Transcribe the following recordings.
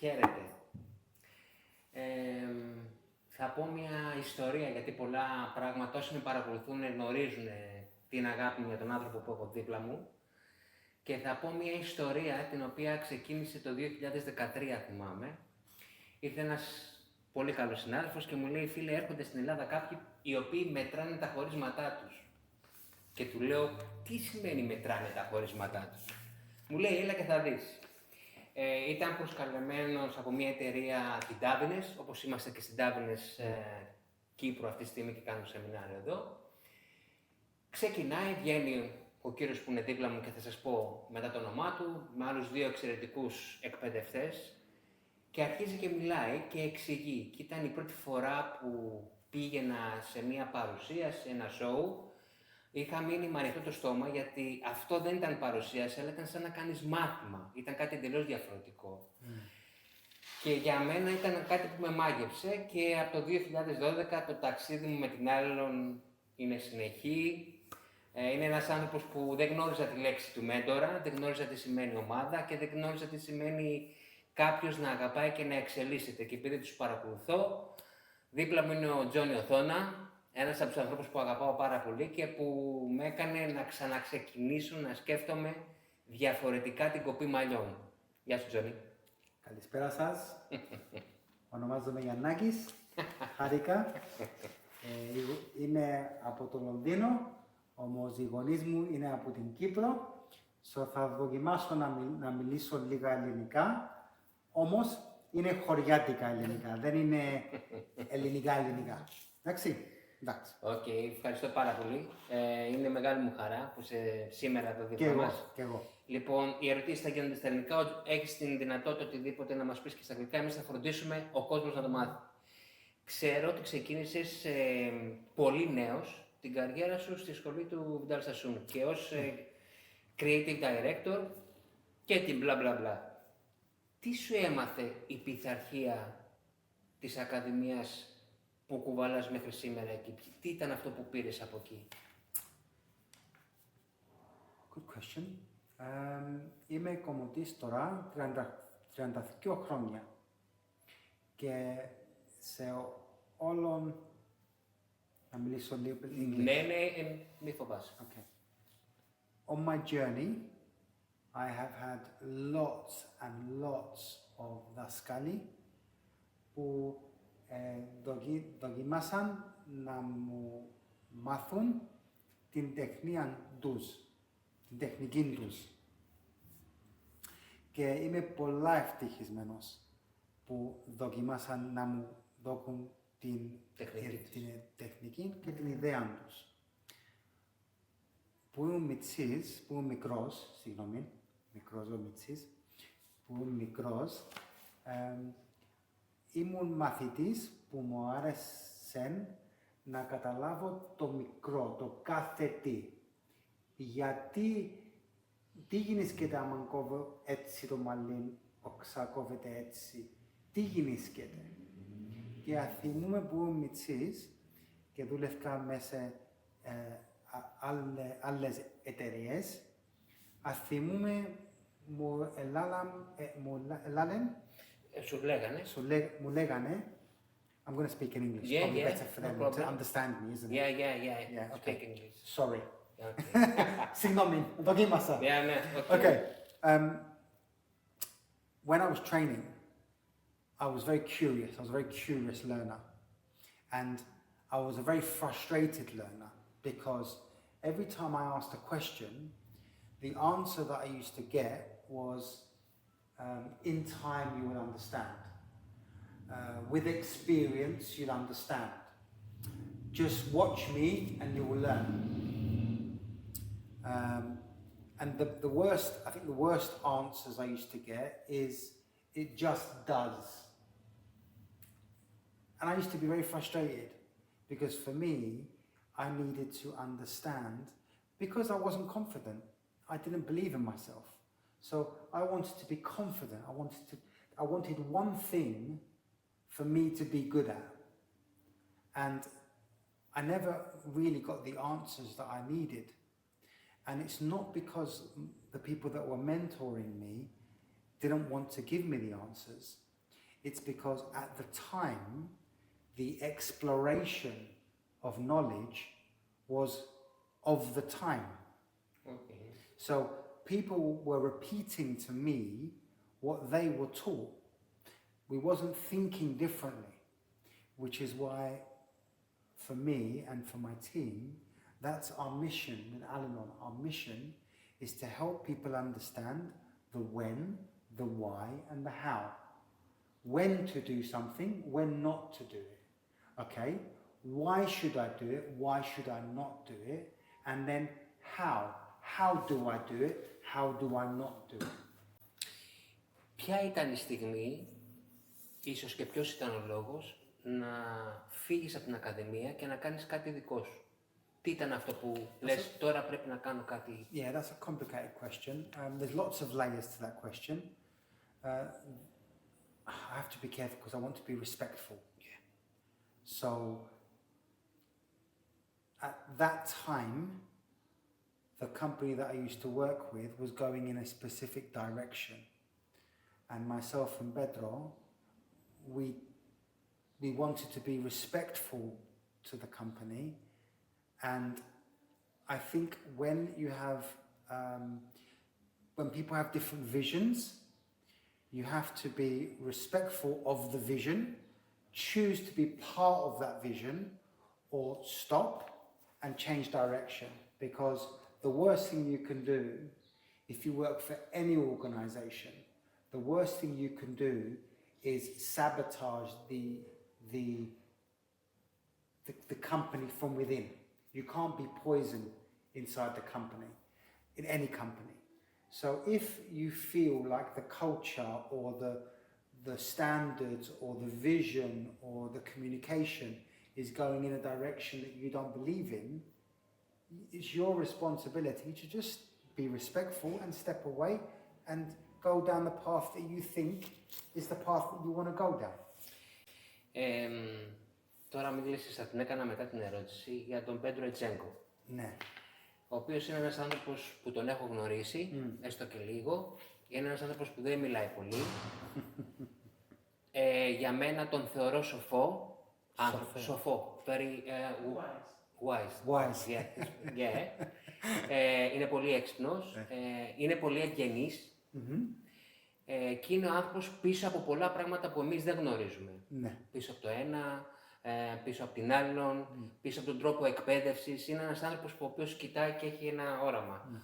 Χαίρετε. Θα πω μια ιστορία, γιατί πολλά πράγματα όσοι με παρακολουθούν γνωρίζουν την αγάπη μου για τον άνθρωπο που έχω δίπλα μου. Και θα πω μια ιστορία την οποία ξεκίνησε το 2013, θυμάμαι. Ήρθε ένας πολύ καλός συνάδελφος και μου λέει: φίλε, έρχονται στην Ελλάδα κάποιοι οι οποίοι μετράνε τα χωρίσματά τους. Και του λέω: τι σημαίνει μετράνε τα χωρίσματά τους? Μου λέει: έλα και θα δεις. Ήταν προσκαλεμένος από μια εταιρεία, την Τάβινες, όπως είμαστε και στην Τάβινες Κύπρο αυτή τη στιγμή και κάνουμε σεμινάριο εδώ. Ξεκινάει, βγαίνει ο κύριος που είναι δίπλα μου και θα σας πω μετά το όνομά του, με άλλους δύο εξαιρετικούς εκπαιδευτές, και αρχίζει και μιλάει και εξηγεί. Και ήταν η πρώτη φορά που πήγαινα σε μια παρουσία, σε ένα show. Είχα μείνει με ανοιχτό το στόμα, γιατί αυτό δεν ήταν παρουσίαση, αλλά ήταν σαν να κάνεις μάθημα. Ήταν κάτι εντελώς διαφορετικό. Και για μένα ήταν κάτι που με μάγεψε, και από το 2012 το ταξίδι μου με την Allilon είναι συνεχή. Είναι ένας άνθρωπος που δεν γνώριζα τη λέξη του μέντορα, δεν γνώριζα τι σημαίνει ομάδα και δεν γνώριζα τι σημαίνει κάποιος να αγαπάει και να εξελίσσεται. Και επειδή τους παρακολουθώ, δίπλα μου είναι ο Johnny Othona, ένας από τους ανθρώπους που αγαπάω πάρα πολύ και που με έκανε να ξαναξεκινήσω να σκέφτομαι διαφορετικά την κοπή μαλλιών. Γεια σου, Johnny. Καλησπέρα σας. Ονομάζομαι Γιαννάκης. Χάρηκα. Είμαι από το Λονδίνο, όμως οι γονείς μου είναι από την Κύπρο. Θα δοκιμάσω να μιλήσω λίγα ελληνικά, όμως είναι χωριάτικα ελληνικά, δεν είναι ελληνικά. Εντάξει. Οκ, ευχαριστώ πάρα πολύ. Είναι μεγάλη μου χαρά που είσαι σήμερα εδώ δίπλα μας. Και εγώ. Λοιπόν, οι ερωτήσεις θα γίνονται στα ελληνικά. Έχεις την δυνατότητα οτιδήποτε να μας πεις και στα αγγλικά. Εμείς θα φροντίσουμε ο κόσμος να το μάθει. Ξέρω ότι ξεκίνησες πολύ νέος την καριέρα σου στη σχολή του Βιντάλ Σασούν και ως creative director και την μπλα μπλα μπλα. Τι σου έμαθε η πειθαρχία της Ακαδημίας που κουβαλάς μέχρι σήμερα εκεί? Τι ήταν αυτό που πήρες από εκεί? Good question. Είμαι κομμωτής τώρα 32 χρόνια και σε όλον... Να μιλήσω λίγο English. Ναι, μη φοβάσαι. Okay. On my journey, I have had lots and lots of δασκάλοι που δοκιμάσαν να μου μάθουν την τεχνική τους. Και είμαι πολλά ευτυχισμένος που δοκιμάσαν να μου δώσουν την τεχνική και την ιδέα τους. Που ήμουν μικρός, ήμουν μαθητής που μου άρεσε να καταλάβω το μικρό, το κάθε τι. Γιατί, τι γίνεται άμα κόβω έτσι το μαλλί, ξακόβεται έτσι, τι γίνεται. Και θυμούμαι που ήμουν μητσής και δούλευκα μέσα άλλες εταιρείες. Θυμούμαι μου λέγανε, I'm going to speak in English, probably better for them to understand me, isn't it? Yeah. Okay. Speak English. Sorry. Συγγνώμη, δοκίμασα. Okay. When I was training, I was very curious. I was a very curious learner. And I was a very frustrated learner because every time I asked a question, the answer that I used to get was, in time you will understand. With experience, you'll understand. Just watch me and you will learn. And I think the worst answers I used to get is, it just does. And I used to be very frustrated because for me, I needed to understand because I wasn't confident. I didn't believe in myself. So I wanted to be confident. I wanted one thing for me to be good at. And I never really got the answers that I needed. And it's not because the people that were mentoring me didn't want to give me the answers. It's because at the time, the exploration of knowledge was of the time. Okay. So people were repeating to me what they were taught. We wasn't thinking differently, which is why for me and for my team, that's our mission in Allilon. Our mission is to help people understand the when, the why, and the how. When to do something, when not to do it. Okay? Why should I do it? Why should I not do it? And then how? How do I do it? How do I not do it? Ποια ήταν η στιγμή, ίσως και ποιος ήταν ο λόγος, να φύγεις από την ακαδημία και να κάνεις κάτι δικό σου? Τι ήταν αυτό που λες, τώρα πρέπει να κάνω κάτι? Yeah, that's a complicated question. There's lots of layers to that question. I have to be careful because I want to be respectful. Yeah. So, at that time, the company that I used to work with was going in a specific direction. And myself and Pedro, we wanted to be respectful to the company. And I think when you have, when people have different visions, you have to be respectful of the vision, choose to be part of that vision, or stop and change direction. Because the worst thing you can do, if you work for any organization, the worst thing you can do is sabotage the company from within. You can't be poison inside the company, in any company. So if you feel like the culture or the standards or the vision or the communication is going in a direction that you don't believe in, it's your responsibility to just be respectful and step away and go down the path that you think is the path that you want to go down. Τώρα μίλησες, θα την έκανα μετά την ερώτηση, για τον Πέντρο Ετσέγκο. Ναι. Ο οποίος είναι ένας άνθρωπος που τον έχω γνωρίσει, έστω και λίγο. Είναι ένας άνθρωπος που δεν μιλάει πολύ. Για μένα τον θεωρώ σοφό. Σοφό. Very wise. Yeah. Είναι πολύ έξυπνος. Είναι πολύ ευγενής. Και είναι ο άνθρωπος πίσω από πολλά πράγματα που εμείς δεν γνωρίζουμε. Ναι. Πίσω από το ένα, πίσω από την Allilon, πίσω από τον τρόπο εκπαίδευσης. Είναι ένας άνθρωπος ο οποίος κοιτάει και έχει ένα όραμα.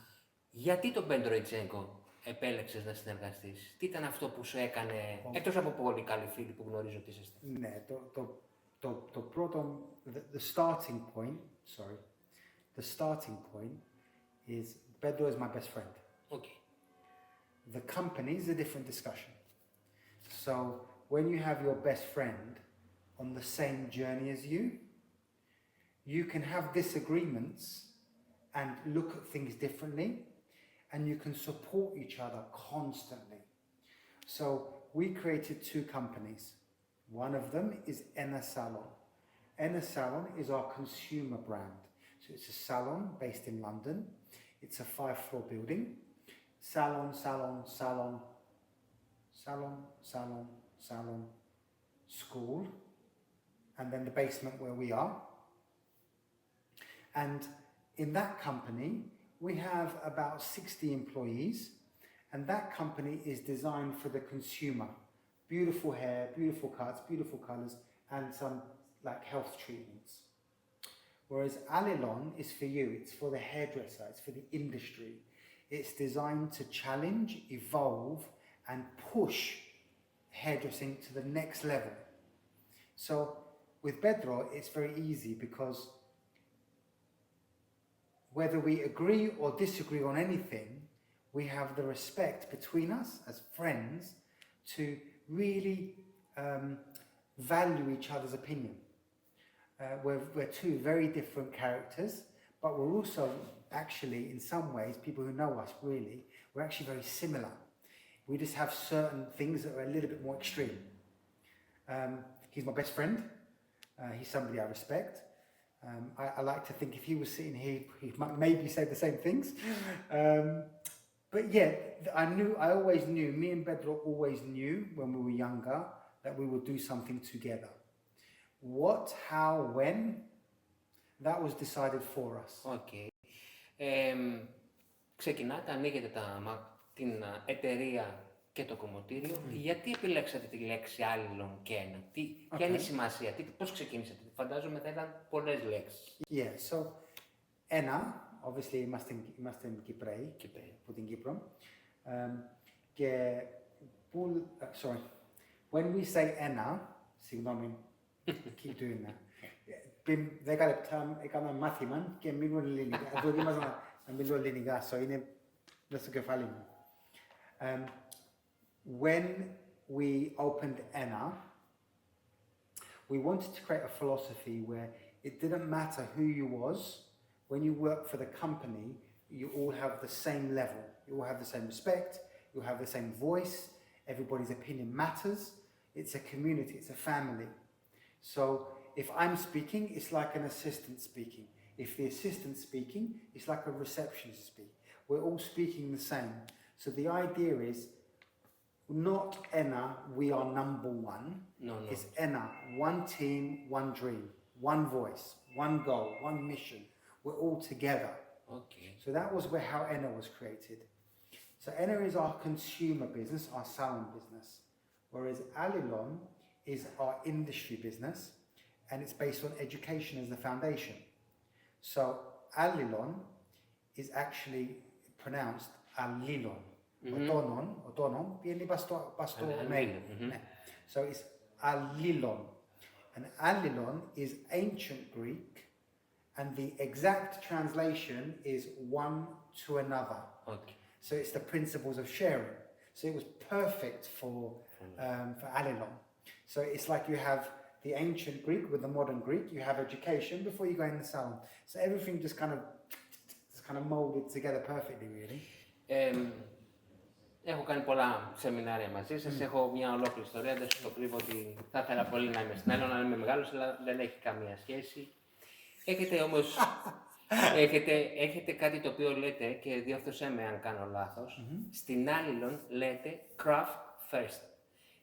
Γιατί τον Πέντρο Ετσέγκο επέλεξες να συνεργαστείς? Τι ήταν αυτό που σου έκανε, εκτός από πολύ καλοί φίλοι που γνωρίζω ότι είσαστε? Ναι, το πρώτο, the starting point is Pedro is my best friend. Okay. The company is a different discussion. So when you have your best friend on the same journey as you, you can have disagreements and look at things differently, and you can support each other constantly. So we created two companies. One of them is Salon. Salon is our consumer brand. So it's a salon based in London. It's a 5-floor building. Salon, school, and then the basement where we are. And in that company, we have about 60 employees, and that company is designed for the consumer. Beautiful hair, beautiful cuts, beautiful colors, and some like health treatments. Whereas Allilon is for you, it's for the hairdresser, it's for the industry. It's designed to challenge, evolve, and push hairdressing to the next level. So with Pedro, it's very easy because whether we agree or disagree on anything, we have the respect between us as friends to really value each other's opinion. We're two very different characters, but we're also actually, in some ways, people who know us really, we're actually very similar. We just have certain things that are a little bit more extreme. He's my best friend. He's somebody I respect. I like to think if he was sitting here, he might maybe say the same things. But yeah, I always knew, me and Pedro always knew when we were younger, that we would do something together. What, how, when, that was decided for us. Okay. Ξεκινάτε, ανοίγετε την εταιρεία και το κομμωτήριο. Γιατί επιλέξατε τη λέξη Allilon και ένα? Ποια είναι η σημασία? Πώς ξεκίνησατε? Φαντάζομαι θα ήταν πολλές λέξεις. Yeah, so ένα, obviously είμαστε Κυπραίοι, από την Κύπρο. Και sorry, when we say ένα, συγγνώμη, keep doing that. Πριν 10 λεπτά έκανα μάθημα και μιλούν ελληνικά. Δοκίμαζα να μιλώ ελληνικά, so είναι μέσα στο κεφάλι μου. When we opened ENA, we wanted to create a philosophy where it didn't matter who you was. When you work for the company, you all have the same level. You all have the same respect. You have the same voice. Everybody's opinion matters. It's a community. It's a family. So if I'm speaking, it's like an assistant speaking. If the assistant's speaking, it's like a receptionist speaking. We're all speaking the same. So the idea is, not ENA, we are number one. No. It's ENA, one team, one dream, one voice, one goal, one mission. We're all together. Okay. So that was how ENA was created. So ENA is our consumer business, our salon business, whereas Allilon is our industry business, and it's based on education as the foundation. So Allilon is actually pronounced Allilon. Otonon, pieni basto me. So it's Allilon. And Allilon is ancient Greek, and the exact translation is one to another. Okay. So it's the principles of sharing. So it was perfect for Allilon. So it's like you have the ancient Greek with the modern Greek, you have education before you go in the salon. So everything just kind of molded together perfectly, really. Έχω κάνει πολλά σεμινάρια μαζί σας, έχω μια ολόκληρη ιστορία, δεν σας το κρύβω ότι θα ήθελα πολύ να είμαι στην Έλληνα, να είμαι μεγάλος, αλλά δεν έχει καμία σχέση. Έχετε όμως, έχετε κάτι το οποίο λέτε, και διόρθωσέ με αν κάνω λάθος, στην Allilon λέτε craft first,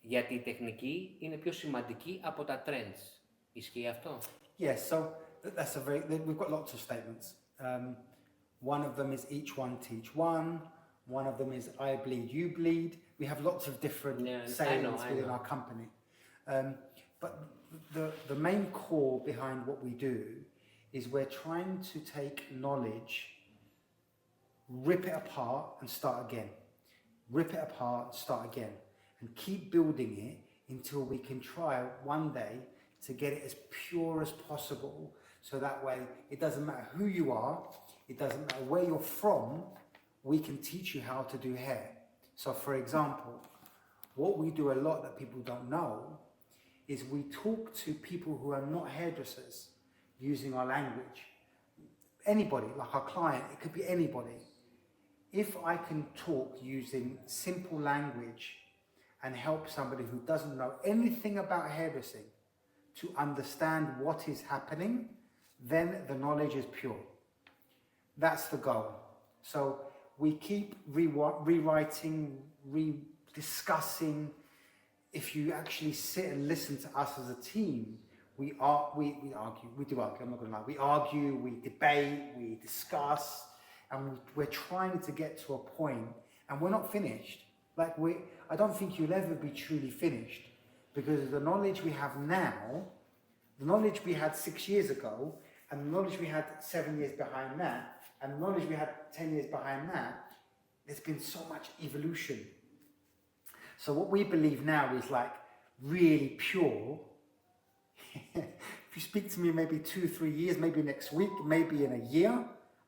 γιατί η τεχνική είναι πιο σημαντική από τα trends. Ισχύει αυτό? Yes, so that's we've got lots of statements. One of them is each one teach one. One of them is I bleed, you bleed. We have lots of different sayings within our company. But the main core behind what we do is we're trying to take knowledge, rip it apart and start again. Rip it apart and start again. And keep building it until we can try one day to get it as pure as possible. So that way it doesn't matter who you are, it doesn't matter where you're from, we can teach you how to do hair. So for example, what we do a lot that people don't know is we talk to people who are not hairdressers using our language. Anybody, like our client, it could be anybody. If I can talk using simple language and help somebody who doesn't know anything about hairdressing to understand what is happening, then the knowledge is pure. That's the goal. So we keep rewriting, discussing. If you actually sit and listen to us as a team, we argue. We do argue. I'm not going to lie. We argue, we debate, we discuss, and we're trying to get to a point, and we're not finished. I don't think you'll ever be truly finished, because the knowledge we have now, the knowledge we had 6 years ago, and the knowledge we had 7 years behind that, and the knowledge we had 10 years behind that, there's been so much evolution. So what we believe now is like really pure. If you speak to me maybe 2-3 years, maybe next week, maybe in a year,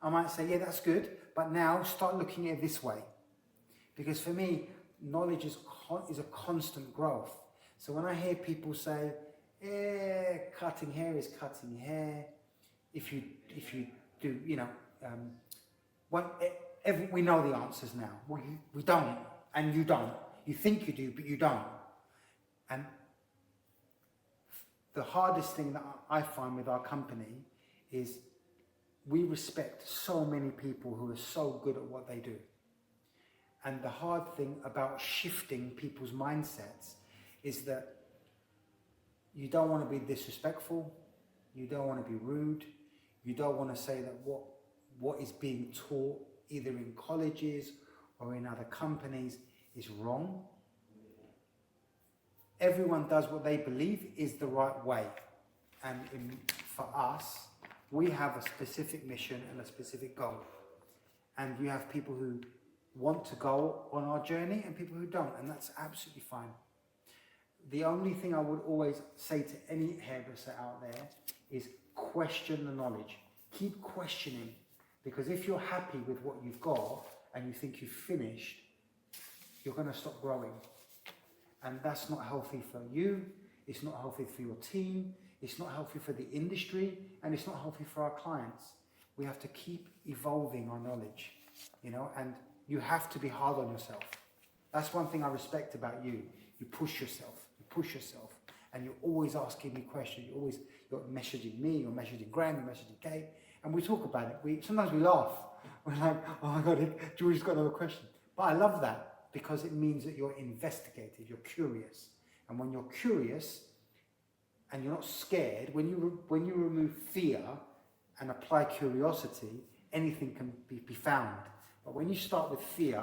I might say, yeah, that's good. But now start looking at it this way. Because for me, knowledge is a constant growth. So when I hear people say, cutting hair is cutting hair, if you do, we know the answers now. We don't, and you don't. You think you do, but you don't. And the hardest thing that I find with our company is we respect so many people who are so good at what they do. And the hard thing about shifting people's mindsets is that you don't want to be disrespectful, you don't want to be rude, you don't want to say that what is being taught either in colleges or in other companies is wrong. Everyone does what they believe is the right way. And for us, we have a specific mission and a specific goal. And you have people who want to go on our journey and people who don't, and that's absolutely fine. The only thing I would always say to any hairdresser out there is question the knowledge. Keep questioning, because if you're happy with what you've got and you think you've finished, you're going to stop growing. And that's not healthy for you, it's not healthy for your team, it's not healthy for the industry, and it's not healthy for our clients. We have to keep evolving our knowledge, you know, and you have to be hard on yourself. That's one thing I respect about you. You push yourself, and you're always asking me questions. You're messaging me, you're messaging Graham, you're messaging Kate, and we talk about it. Sometimes we laugh. We're like, oh my God, George's got another question. But I love that because it means that you're investigative, you're curious. And when you're curious and you're not scared, when you remove fear and apply curiosity, anything can be found. But when you start with fear,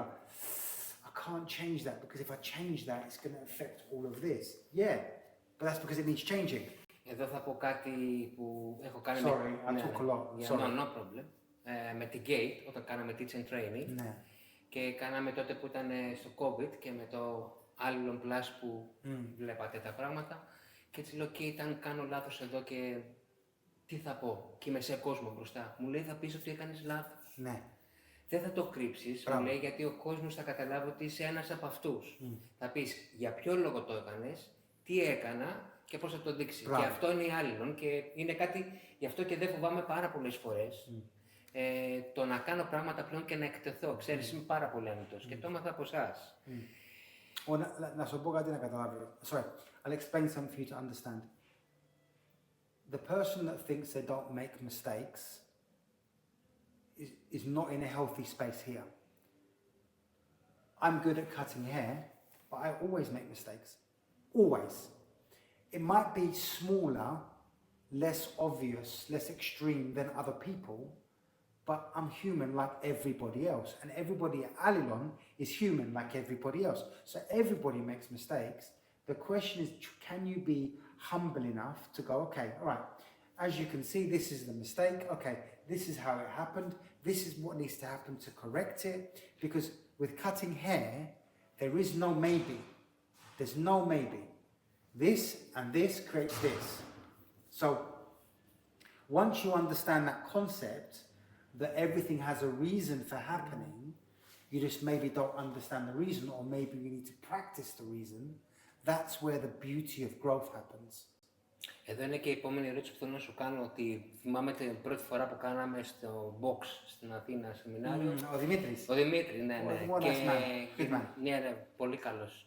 I can't change that because if I change that, it's going to affect all of this. Yeah, but that's because it needs changing. Εδώ θα πω κάτι που έχω κάνει Sorry, I talk a lot. Sorry. No problem. Με την Gate, όταν κάναμε teach and training, ναι. Και κάναμε τότε που ήταν στο COVID και με το Allilon Plus που βλέπατε τα πράγματα και έτσι λέω και αν κάνω λάθος εδώ και τι θα πω και είμαι σε κόσμο μπροστά. Μου λέει θα πεις ότι έκανες λάθος. Ναι. Δεν θα το κρύψεις, μου λέει, γιατί ο κόσμος θα καταλάβει ότι είσαι ένας από αυτούς. Θα πεις για ποιο λόγο το έκανες, τι έκανα και πώς θα το δείξει. Και αυτό είναι η Allilon και είναι κάτι, γι' αυτό και δεν φοβάμαι πάρα πολλές φορές το να κάνω πράγματα πλέον και να εκτεθώ. Ξέρεις, είμαι πάρα πολύ άνετος και το έμαθα από εσάς. Να σου πω κάτι να καταλάβει. Sorry, I'll explain something for you to understand. The person that thinks they don't make mistakes is not in a healthy space here. I'm good at cutting hair, but I always make mistakes. Always. It might be smaller, less obvious, less extreme than other people, but I'm human like everybody else. And everybody at Allilon is human like everybody else. So everybody makes mistakes. The question is, can you be humble enough to go, okay, all right, as you can see, this is the mistake. Okay, this is how it happened. This is what needs to happen to correct it. Because with cutting hair, there is no maybe. There's no maybe. This and this creates this. So once you understand that concept, that everything has a reason for happening, you just maybe don't understand the reason, or maybe you need to practice the reason, that's where the beauty of growth happens. Εδώ είναι και η επόμενη ερώτηση που θέλω να σου κάνω, ότι θυμάμαι την πρώτη φορά που κάναμε στο Box στην Αθήνα σεμινάριο. Ο Δημήτρης. Ο Δημήτρης, ναι. Ναι, πολύ καλός.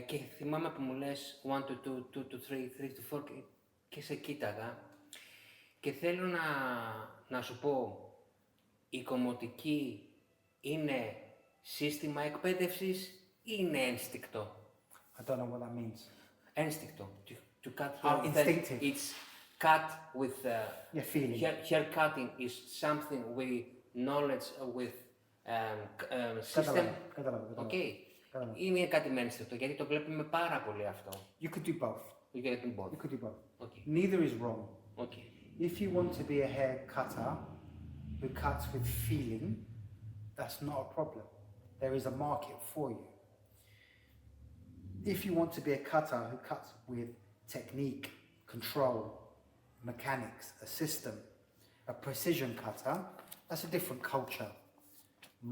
Και θυμάμαι που μου λες 1 to 2, 2 to 3, 3 to 4 και σε κοίταγα. Και θέλω να σου πω, η κομμωτική είναι σύστημα εκπαίδευσης ή είναι ένστικτο? I don't know what that means. Ένστικτο. To cut instinctive. It's cut with feeling. Hair cutting is something with knowledge, with system. Κατάλαβα. Okay. Είναι κάτι με ένστικτο, γιατί το βλέπουμε πάρα πολύ αυτό. You could do both. You can do both. You could do both. Okay. Neither is wrong. Okay. If you want to be a hair cutter who cuts with feeling, that's not a problem. There is a market for you. If you want to be a cutter who cuts with technique, control, mechanics, a system, a precision cutter, that's a different culture.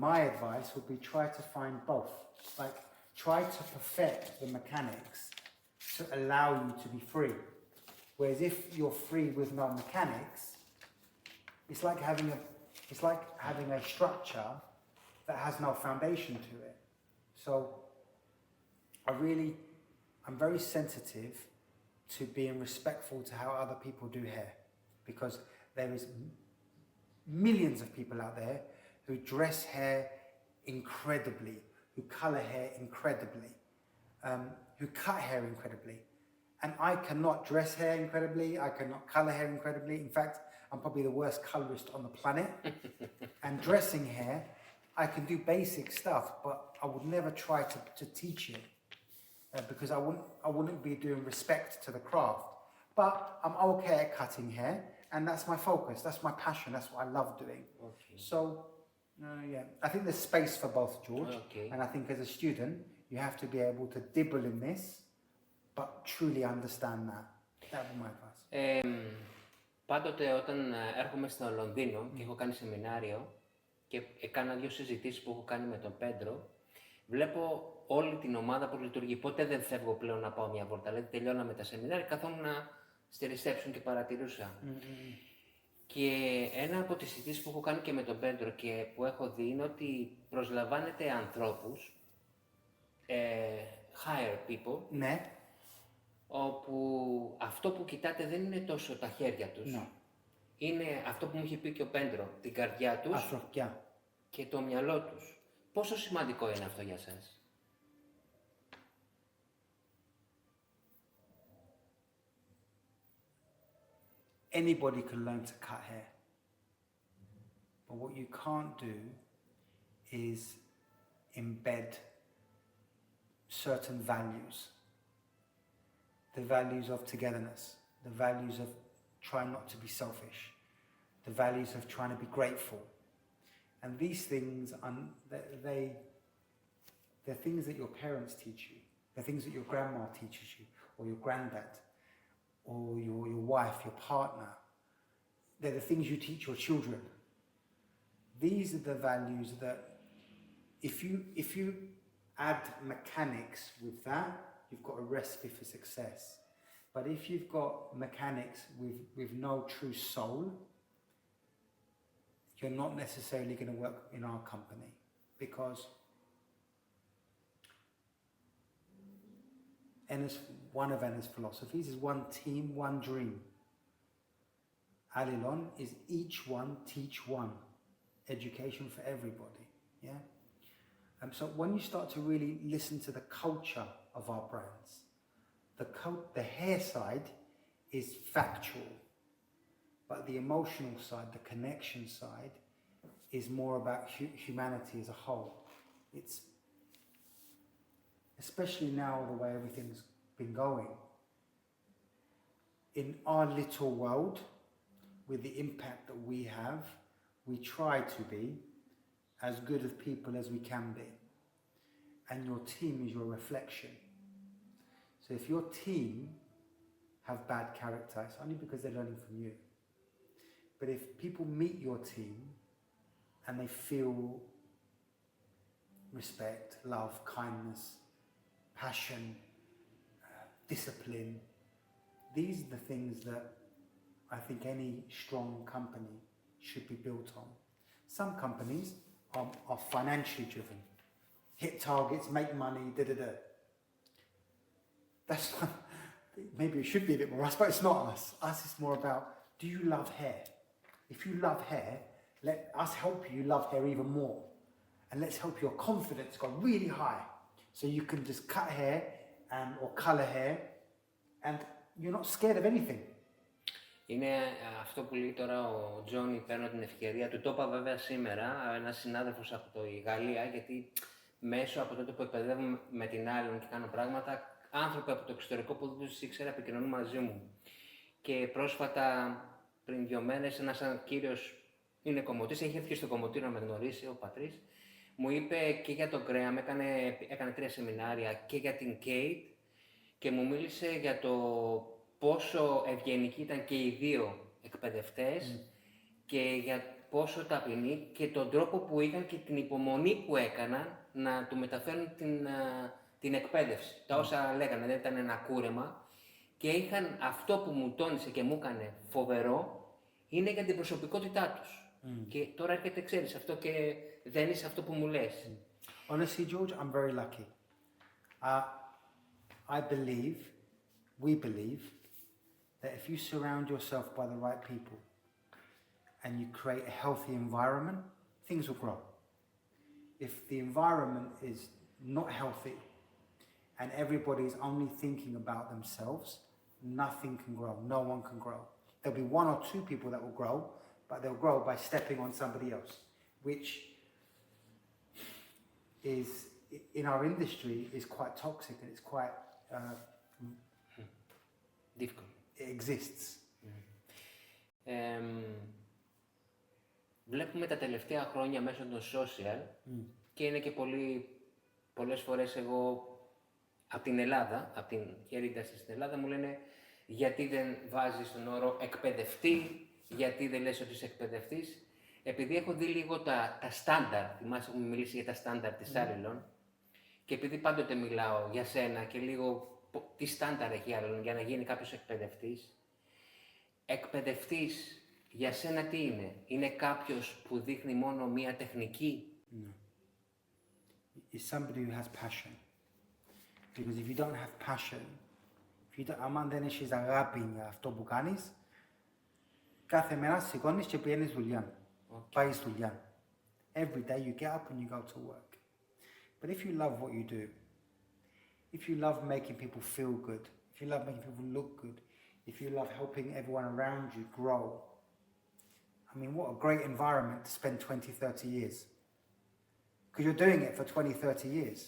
My advice would be try to find both. Like, try to perfect the mechanics to allow you to be free. Whereas if you're free with no mechanics, it's like having a structure that has no foundation to it. So I'm very sensitive to being respectful to how other people do hair, because there is millions of people out there who dress hair incredibly, who colour hair incredibly, who cut hair incredibly. And I cannot dress hair incredibly. I cannot color hair incredibly. In fact, I'm probably the worst colorist on the planet. And dressing hair, I can do basic stuff, but I would never try to teach it because I wouldn't be doing respect to the craft. But I'm okay at cutting hair, and that's my focus. That's my passion. That's what I love doing. Okay. So, yeah, I think there's space for both, George. Okay. And I think as a student, you have to be able to dibble in this, but truly understand that. That would be my advice. Πάντοτε όταν έρχομαι στο Λονδίνο και έχω κάνει σεμινάριο και έκανα 2 συζητήσεις που έχω κάνει με τον Πέντρο, βλέπω όλη την ομάδα που λειτουργεί. Ποτέ δεν φεύγω πλέον να πάω μια βόλτα. Δηλαδή τελειώναμε τα σεμινάρια, καθόμουν στη reception και παρατηρούσα. Και ένα από τις συζητήσεις που έχω κάνει και με τον Πέντρο και που έχω δει είναι ότι προσλαμβάνετε ανθρώπους, hire people, Ναι. όπου αυτό που κοιτάτε δεν είναι τόσο τα χέρια τους. No. Είναι αυτό που μου είχε πει και ο Πέντρο, την καρδιά τους Ανθρωπιά. και το μυαλό τους. Πόσο σημαντικό είναι αυτό για σας? Anybody can learn to cut hair. But what you can't do is embed certain values. The values of togetherness, the values of trying not to be selfish, the values of trying to be grateful. And these things, they're things that your parents teach you, they're things that your grandma teaches you, or your granddad, or your wife, your partner. They're the things you teach your children. These are the values that if you add mechanics with that, you've got a recipe for success. But if you've got mechanics with no true soul, you're not necessarily going to work in our company, because one of Enna's philosophies is one team, one dream. Allilon is each one teach one. Education for everybody. Yeah. So when you start to really listen to the culture of our brands, the hair side is factual, but the emotional side, the connection side, is more about humanity as a whole. It's especially now the way everything's been going. In our little world, with the impact that we have, we try to be as good of people as we can be. And your team is your reflection. So if your team have bad character, it's only because they're learning from you. But if people meet your team and they feel respect, love, kindness, passion, discipline, these are the things that I think any strong company should be built on. Some companies are financially driven. Hit targets, make money, da-da-da. That's not, maybe it should be a bit more us, but it's not us. Us is more about, do you love hair? If you love hair, let us help you love hair even more. And let's help your confidence go really high. So you can just cut hair or color hair and you're not scared of anything. Είναι αυτό που λέει τώρα ο Τζόνι, παίρνω την ευκαιρία του. Το είπα βέβαια σήμερα, ένας συνάδελφος από τη Γαλλία, γιατί μέσω από τότε που εκπαιδεύομαι με την Allilon και κάνω πράγματα, άνθρωποι από το εξωτερικό που δεν τους ήξερα επικοινωνούν μαζί μου. Και πρόσφατα, πριν 2 μέρες, ένας κύριος είναι κομμωτής, έχει έρθει και στο κομμωτήριο να με γνωρίσει, ο Πατρίς, μου είπε και για το κρέαμ, έκανε 3 σεμινάρια και για την Kate και μου μίλησε για το πόσο ευγενικοί ήταν και οι 2 εκπαιδευτές και για πόσο ταπεινοί και τον τρόπο που είχαν και την υπομονή που έκαναν να του μεταφέρουν την εκπαίδευση. Τα όσα λέγανε δεν ήταν ένα κούρεμα και είχαν αυτό που μου τόνισε και μου έκανε φοβερό είναι για την προσωπικότητά τους. Και τώρα έρχεται, ξέρεις, αυτό και δεν είσαι αυτό που μου λες. Honestly, George, I'm very lucky. We believe that if you surround yourself by the right people and you create a healthy environment, things will grow. If the environment is not healthy and everybody's only thinking about themselves, nothing can grow. No one can grow. There'll be one or two people that will grow, but they'll grow by stepping on somebody else, which is, in our industry, is quite toxic and it's quite difficult. It exists. Βλέπουμε τα τελευταία χρόνια μέσω των social και είναι και πολλές φορές εγώ από την Ελλάδα, από την hairdressing στην Ελλάδα μου λένε γιατί δεν βάζεις τον όρο εκπαιδευτή, γιατί δεν λες ότι είσαι εκπαιδευτής. Επειδή έχω δει λίγο τα στάνταρ, θυμάσαι που μου μιλήσει για τα στάνταρ της Allilon και επειδή πάντοτε μιλάω για σένα και λίγο τι στάνταρ έχει Allilon για να γίνει κάποιος εκπαιδευτής. Εκπαιδευτής για σένα τι είναι? Είναι κάποιος που δείχνει μόνο μία τεχνική? No. It's somebody who has passion. Because if you don't have passion, άμα δεν έχεις αγάπη για αυτό που κάνεις, κάθε μέρα σηκώνεις και πηγαίνεις δουλειά. Πάεις δουλειά. Every day you get up and you go to work. But if you love what you do, if you love making people feel good, if you love making people look good, if you love helping everyone around you grow, I mean, what a great environment to spend 20, 30 years. Because you're doing it for 20, 30 years.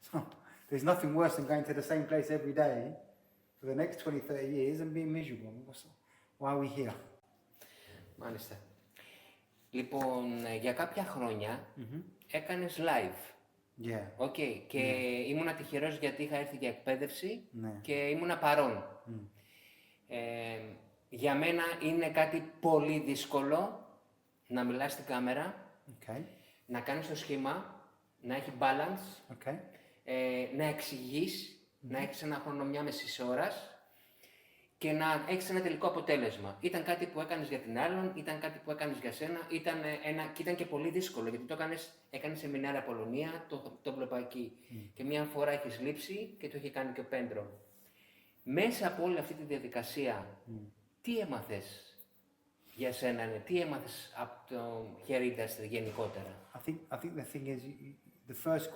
So there's nothing worse than going to the same place every day for the next 20, 30 years and being miserable. Why are we here? Μάλιστα. Λοιπόν, για κάποια χρόνια έκανες live. Yeah. Okay. Και ήμουνα τυχερός γιατί είχα έρθει για εκπαίδευση και ήμουνα παρόν. Για μένα είναι κάτι πολύ δύσκολο να μιλάς στην κάμερα, να κάνεις το σχήμα, να έχει balance, να εξηγείς, να έχεις ένα χρόνο μια μισή ώρας και να έχεις ένα τελικό αποτέλεσμα. Ήταν κάτι που έκανες για την Allilon, ήταν κάτι που έκανες για σένα, και ήταν και πολύ δύσκολο γιατί έκανες σεμινάρια Πολωνία, το βλέπω εκεί. Και μια φορά έχεις λείψει και το είχε κάνει και ο Πέντρο. Μέσα από όλη αυτή τη διαδικασία, τι έμαθες για σένα, τι έμαθες από το hairdressing γενικότερα? I think the thing is, the first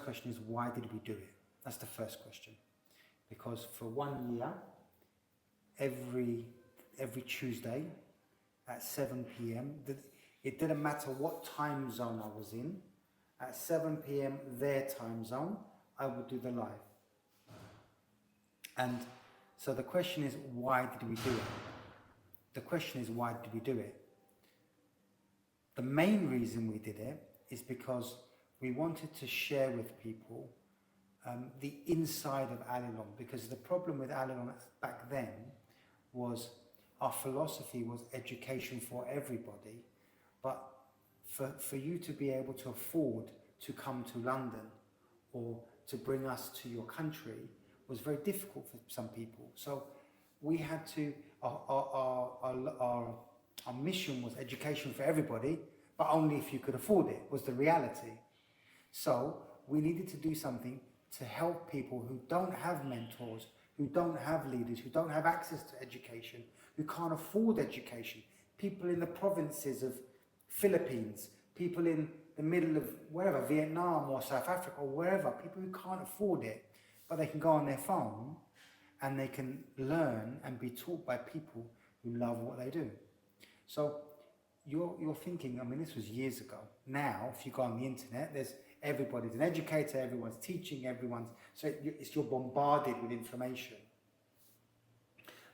question is why did we do it? That's the first question. Because for 1 year, every Tuesday at 7 p.m., it didn't matter what time zone I was in, at 7 p.m. their time zone, I would do the live. And so the question is, why did we do it? The question is, why did we do it? The main reason we did it is because we wanted to share with people the inside of Allilon, because the problem with Allilon back then was our philosophy was education for everybody, but for you to be able to afford to come to London or to bring us to your country was very difficult for some people. So we had to, our mission was education for everybody, but only if you could afford it, was the reality. So we needed to do something to help people who don't have mentors, who don't have leaders, who don't have access to education, who can't afford education. People in the provinces of Philippines, people in the middle of wherever, Vietnam or South Africa or wherever, people who can't afford it, but they can go on their phone and they can learn and be taught by people who love what they do. So you're thinking, I mean, this was years ago. Now, if you go on the internet, everybody's an educator, everyone's teaching, you're bombarded with information.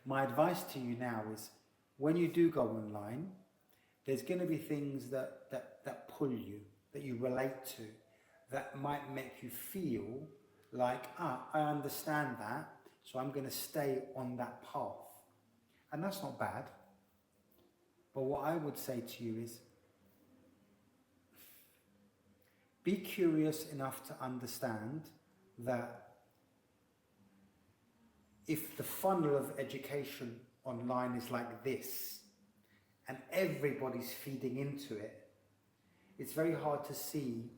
My advice to you now is, when you do go online, there's going to be things that pull you, that you relate to, that might make you feel like, I understand that, so I'm going to stay on that path. And that's not bad. But what I would say to you is, be curious enough to understand that if the funnel of education online is like this, and everybody's feeding into it, it's very hard to see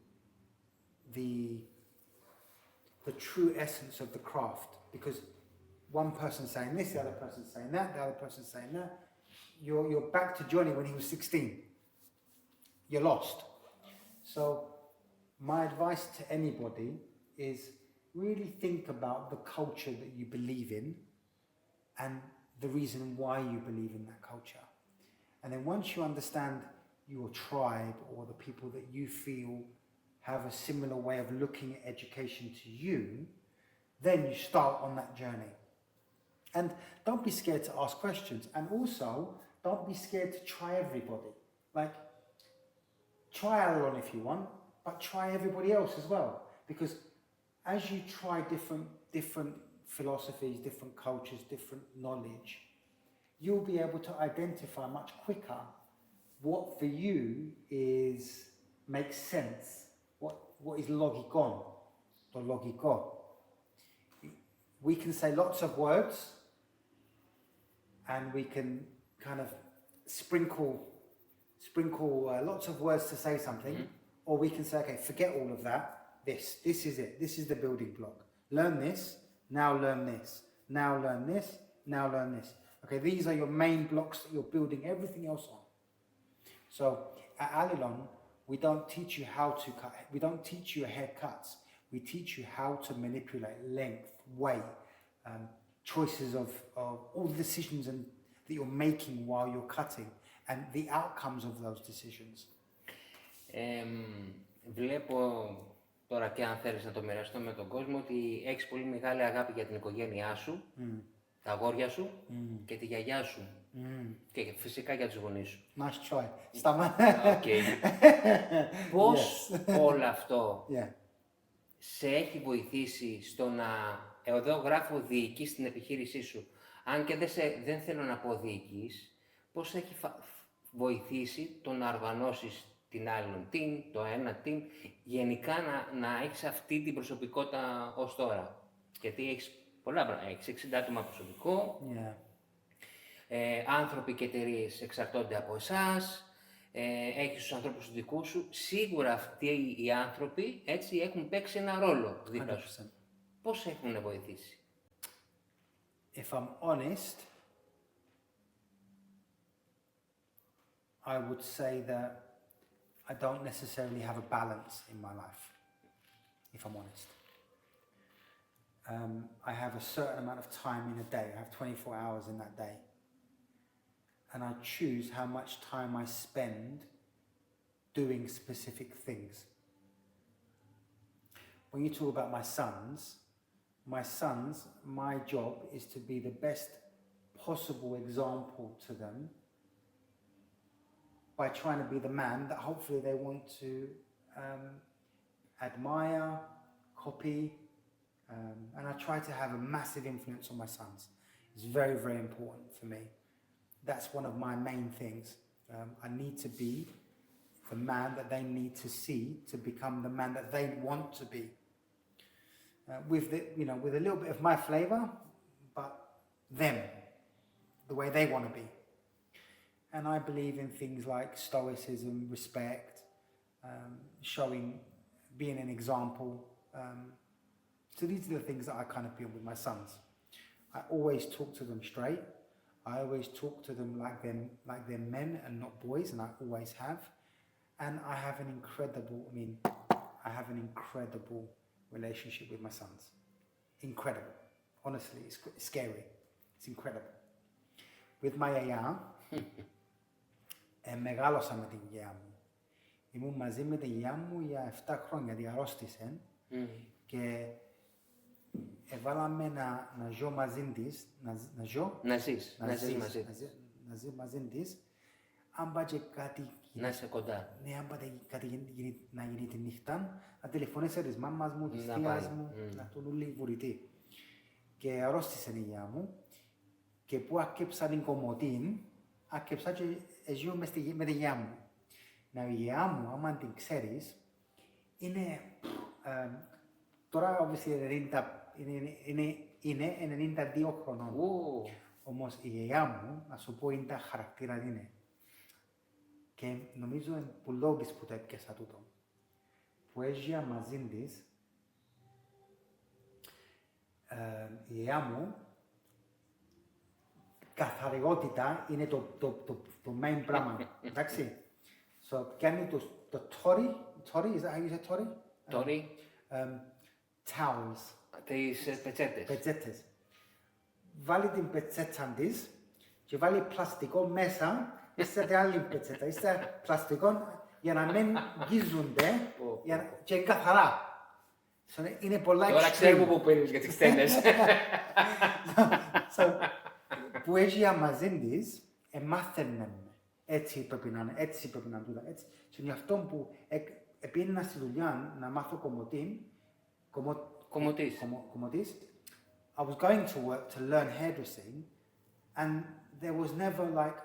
the true essence of the craft, because one person's saying this, the other person's saying that, the other person's saying that. You're back to Johnny when he was 16. You're lost. So my advice to anybody is really think about the culture that you believe in and the reason why you believe in that culture. And then once you understand your tribe or the people that you feel have a similar way of looking at education to you, then you start on that journey. And don't be scared to ask questions. And also, don't be scared to try everybody. Like, try Allilon if you want, but try everybody else as well. Because as you try different philosophies, different cultures, different knowledge, you'll be able to identify much quicker what for you makes sense, what is logikon, or logiko. We can say lots of words, and we can kind of sprinkle lots of words to say something, or we can say, okay, forget all of that. This is it. This is the building block. Learn this. Now learn this. Now learn this. Now learn this. Okay, these are your main blocks that you're building everything else on. So at Allilon, we don't teach you how to cut. We don't teach you haircuts. We teach you how to manipulate length, weight, choices of all the decisions that you're making while you're cutting, and the outcomes of those decisions. Βλέπω τώρα, και αν θέλεις να το μοιραστώ με τον κόσμο, ότι έχεις πολύ μεγάλη αγάπη για την οικογένειά σου, τα αγόρια σου και τη γιαγιά σου. Και φυσικά για τους γονείς σου. Nice try. Σταμάτα. Okay. Πώς όλο αυτό σε έχει βοηθήσει στο να... Εδώ γράφω διοικείς την επιχείρησή σου. Αν και δεν θέλω να πω διοικείς, πώς έχει βοηθήσει το να οργανώσεις την Allilon team, το ένα team, γενικά να έχεις αυτή την προσωπικότητα ως τώρα. Γιατί έχεις πολλά πράγματα. Έχεις 60 άτομα προσωπικό, άνθρωποι και εταιρείες εξαρτώνται από εσάς, έχεις τους ανθρώπους δικούς σου. Σίγουρα αυτοί οι άνθρωποι έτσι έχουν παίξει ένα ρόλο δίπλα σου. Πώς έχουν βοηθήσει? If I'm honest, I would say that I don't necessarily have a balance in my life, if I'm honest. I have a certain amount of time in a day. I have 24 hours in that day. And I choose how much time I spend doing specific things. When you talk about my job is to be the best possible example to them by trying to be the man that hopefully they want to admire, copy, and I try to have a massive influence on my sons. It's very, very important for me. That's one of my main things. I need to be the man that they need to see to become the man that they want to be. With a little bit of my flavor, but them, the way they want to be. And I believe in things like stoicism, respect, being an example. So these are the things that I kind of build with my sons. I always talk to them straight. I always talk to them like they're men and not boys, and I always have. And I have an incredible relationship with my sons. Incredible. Honestly, it's scary. It's incredible. With my yaya, μεγάλωσα με την γιαγιά μου. Ήμουν μαζί με την γιαγιά μου για 7 χρόνια, διαρρώστησε και έβαλαμε να ζω μαζί της, να ζεις μαζί της, αν πάει κάτι... Να είσαι κοντά. Ναι, αν πάει κάτι να γίνει τη νύχτα, να τηλεφωνήσω της μάμας μου, της θείας μου, να τον ούλοι βουρητή. Και αρρώστησε η γιαγιά μου και που άκεψα την κομμωτήν, άκεψα και ζω με τη γιαγιά μου. Να η γιαγιά μου, άμα την ξέρεις, είναι... Τώρα, obviously, είναι 92 χρονών. Όμως η γιαγιά μου, να σου πω, είναι τα χαρακτήρα είναι. Και νομίζω είναι που λόγεις που το έπιασα τούτο. Που έζηα μαζί της, η γιαγιά μου, καθαριότητα είναι το main πράγμα. Εντάξει. So, κάνει το tori, is that how you say tori? Tori. towels. Τις πετσέτες. Πετσέτες. Βάλει την πετσέτα της και βάλει πλαστικό μέσα, είστε άλλη πετσέτα, είστε πλαστικό για να μην γκίζονται και είναι καθαρά. Είναι πολλά Τώρα ξέρουμε που πίνεις για τις χτένες. Που έτσι μαζί της, μάθαινε έτσι πρέπει να είναι, έτσι πρέπει να είναι. Και γι' αυτό που πήγαινα στη δουλειά να μάθω κομμωτής, I was going to work to learn hairdressing, and there was never like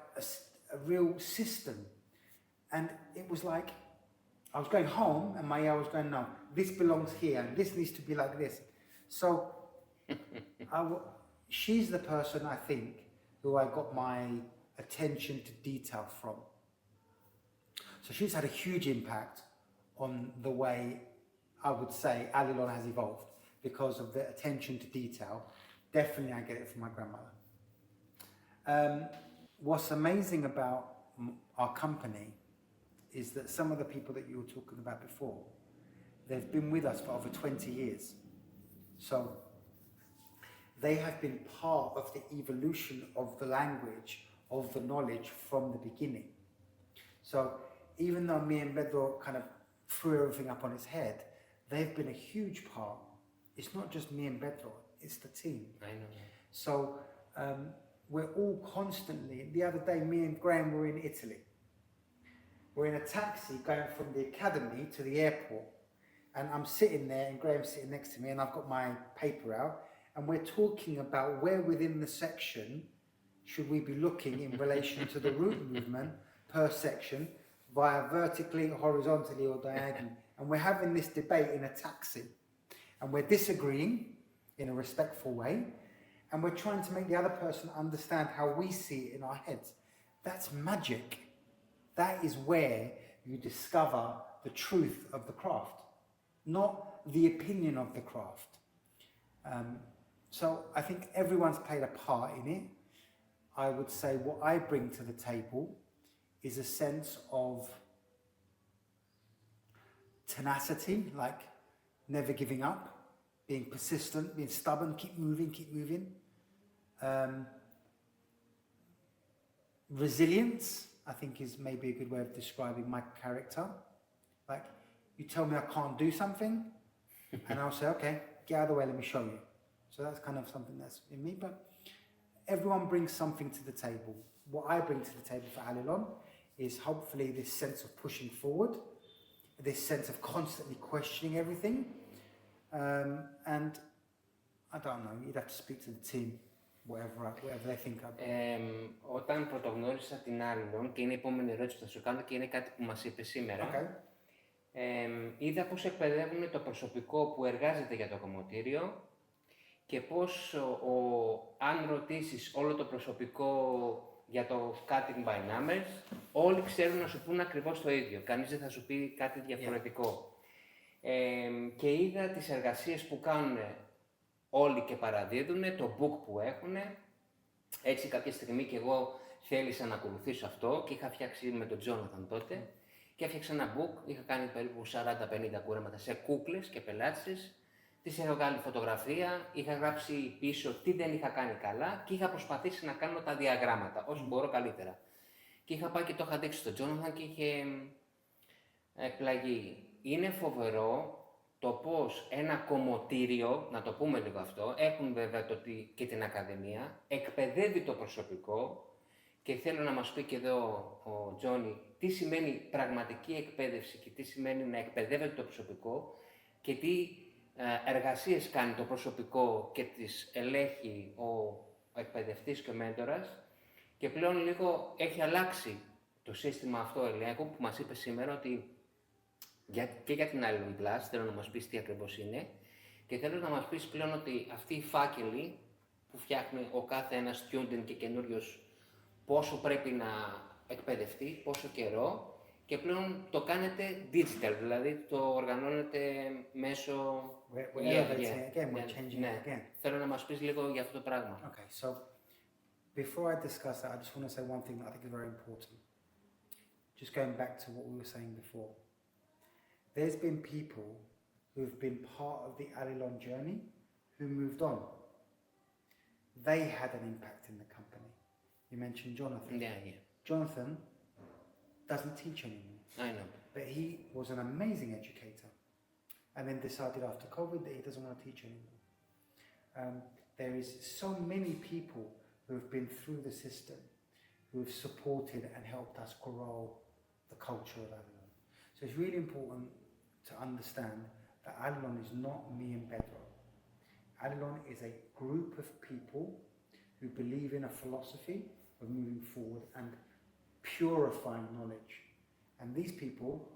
a real system. And it was like, I was going home and my ear was going, no, this belongs here, and this needs to be like this. So, she's the person, I think, who I got my attention to detail from. So she's had a huge impact on the way, I would say, Allilon has evolved because of the attention to detail. Definitely I get it from my grandmother. What's amazing about our company is that some of the people that you were talking about before, they've been with us for over 20 years. So they have been part of the evolution of the language, of the knowledge from the beginning. So even though me and Pedro kind of threw everything up on its head, they've been a huge part. It's not just me and Pedro, it's the team. I know. So we're all constantly, the other day me and Graham were in Italy. We're in a taxi going from the academy to the airport, and I'm sitting there and Graham's sitting next to me and I've got my paper out, and we're talking about where within the section should we be looking in relation to the root movement per section, via vertically, horizontally or diagonally. And we're having this debate in a taxi, and we're disagreeing in a respectful way, and we're trying to make the other person understand how we see it in our heads. That's magic. That is where you discover the truth of the craft, not the opinion of the craft. So I think everyone's played a part in it. I would say what I bring to the table is a sense of tenacity, like never giving up, being persistent, being stubborn, keep moving. Resilience, I think, is maybe a good way of describing my character. Like, you tell me I can't do something, and I'll say, okay, get out of the way, let me show you. So that's kind of something that's in me, but everyone brings something to the table. What I bring to the table for Allilon is hopefully this sense of pushing forward, this sense of constantly questioning everything, and I don't know, you'd have to speak to the team, whatever they think. Όταν πρωτογνώρισα την Allilon, και είναι η επόμενη ερώτηση που θα σου κάνω και είναι κάτι που μας είπε σήμερα, είδα πώς εκπαιδεύουν το προσωπικό που εργάζεται για το κομμωτήριο και πώς αν ρωτήσεις όλο το προσωπικό για το cutting by numbers, όλοι ξέρουν να σου πούν ακριβώς το ίδιο. Κανείς δεν θα σου πει κάτι διαφορετικό. Και είδα τις εργασίες που κάνουν όλοι και παραδίδουν, το book που έχουν. Έτσι κάποια στιγμή και εγώ θέλησα να ακολουθήσω αυτό και είχα φτιάξει με τον Jonathan τότε και έφτιαξα ένα book, είχα κάνει περίπου 40-50 κούρεματα σε κούκλες και πελάτσες. Τις είχα βγάλει φωτογραφία, είχα γράψει πίσω τι δεν είχα κάνει καλά και είχα προσπαθήσει να κάνω τα διαγράμματα όσο μπορώ καλύτερα. Και είχα πάει και το είχα δείξει στον Jonathan και είχε εκπλαγεί. Είναι φοβερό το πώς ένα κομμωτήριο, να το πούμε λίγο αυτό, έχουν βέβαια και την Ακαδημία, εκπαιδεύει το προσωπικό και θέλω να μας πει και εδώ ο Τζόνι τι σημαίνει πραγματική εκπαίδευση και τι σημαίνει να εκπαιδεύεται το προσωπικό και τι εργασίες κάνει το προσωπικό και τις ελέγχει ο εκπαιδευτής και ο μέντορας και πλέον λίγο έχει αλλάξει το σύστημα αυτό ελέγχου που μας είπε σήμερα ότι και για την Allilon Plus, θέλω να μας πεις τι ακριβώς είναι και θέλω να μας πεις πλέον ότι αυτοί οι φάκελοι που φτιάχνει ο κάθε ένας student και καινούριος πόσο πρέπει να εκπαιδευτεί, πόσο καιρό και πλέον το κάνετε digital, δηλαδή το οργανώνετε μέσω... Θέλω να μας πεις λίγο για αυτό το πράγμα. Okay, so before I discuss that, I just want to say one thing that I think is very important. Just going back to what we were saying before. There's been people who've been part of the Allilon journey who moved on. They had an impact in the company. You mentioned Jonathan. Yeah. Jonathan doesn't teach anymore. I know. But he was an amazing educator and then decided after COVID that he doesn't want to teach anymore. There is so many people who have been through the system, who have supported and helped us grow the culture of Allilon. So it's really important to understand that Allilon is not me and Pedro. Allilon is a group of people who believe in a philosophy of moving forward and purifying knowledge. And these people,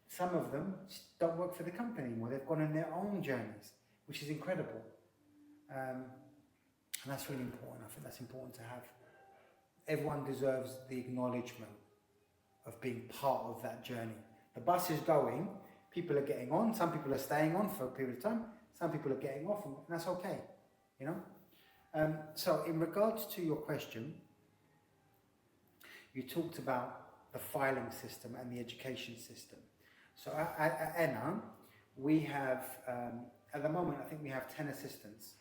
some of them don't work for the company anymore. They've gone on their own journeys, which is incredible. And that's really important. I think that's important to have. Everyone deserves the acknowledgement of being part of that journey. The bus is going, people are getting on, some people are staying on for a period of time, some people are getting off, and that's okay, you know? So in regards to your question, you talked about the filing system and the education system. So at ENA, we have, at the moment, I think we have 10 assistants.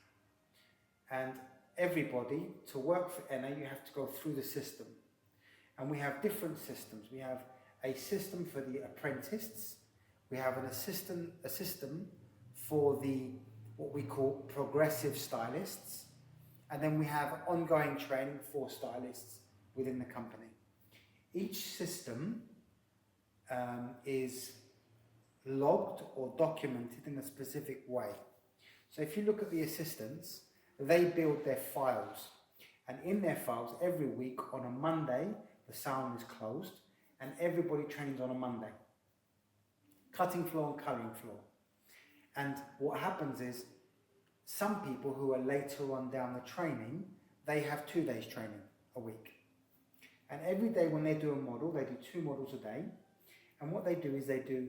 And everybody, to work for ENA, you have to go through the system. And we have different systems. We have a system for the apprentices. We have a system for the, what we call progressive stylists. And then we have ongoing training for stylists within the company. Each system is logged or documented in a specific way. So if you look at the assistants, they build their files. And in their files, every week on a Monday, the salon is closed and everybody trains on a Monday. Cutting floor and colouring floor. And what happens is, some people who are later on down the training, they have 2 days training a week. And every day when they do a model, they do 2 models a day. And what they do is they do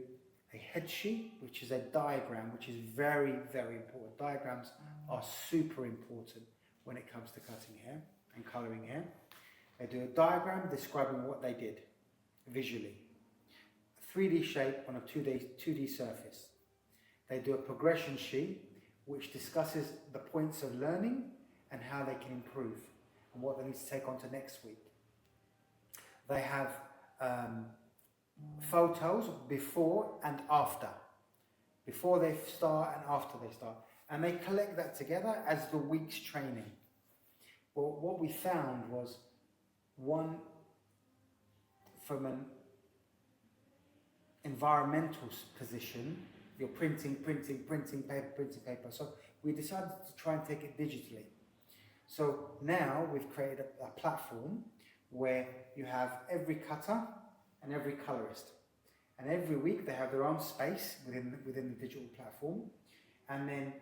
a head sheet, which is a diagram, which is very, very important. Diagrams are super important when it comes to cutting hair and colouring hair. They do a diagram describing what they did visually. A 3D shape on a 2D surface. They do a progression sheet which discusses the points of learning and how they can improve and what they need to take on to next week. They have photos before and after. Before they start and after they start. And they collect that together as the week's training. Well, what we found was one from an environmental position, you're printing paper. So we decided to try and take it digitally. So now we've created a platform where you have every cutter and every colorist. And every week they have their own space within the digital platform. And then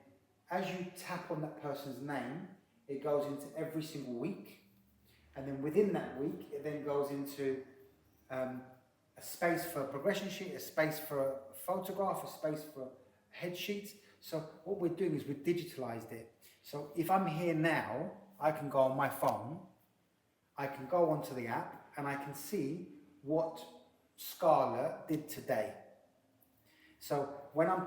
as you tap on that person's name, it goes into every single week. And then within that week, it then goes into a space for a progression sheet, a space for a photograph, a space for head sheets. So what we're doing is we've digitalized it. So if I'm here now, I can go on my phone, I can go onto the app, and I can see what Scarlett did today. So